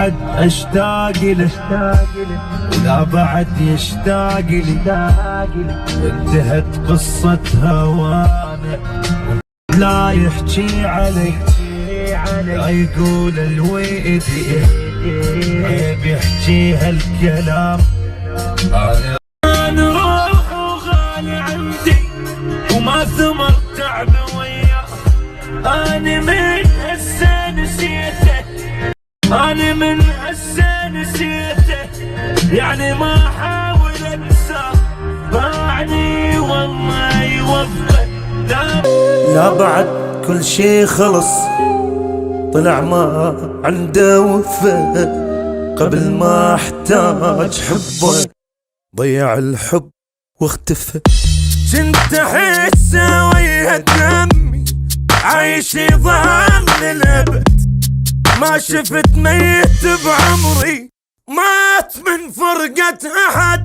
بعد اشتاق له لا بعد يشتاق لي، وانتهت قصة هوانا لا يحكي علي، لا يقول الويدي عيب يحكي هالكلام. انا روح وغالي عندي وما ثمر تعب وياه، انا من هسه نسيته، انا من هسه نسيته، يعني ما احاول انساه، باعني والله يوفقه. لا بعد كل شي خلص، طلع ما عنده وفاء، قبل ما احتاج حبه ضيع الحب واختفى. كنت احس ويا دمي عايش يظهر للابد، ما شفت ميت بعمري مات من فرقة احد.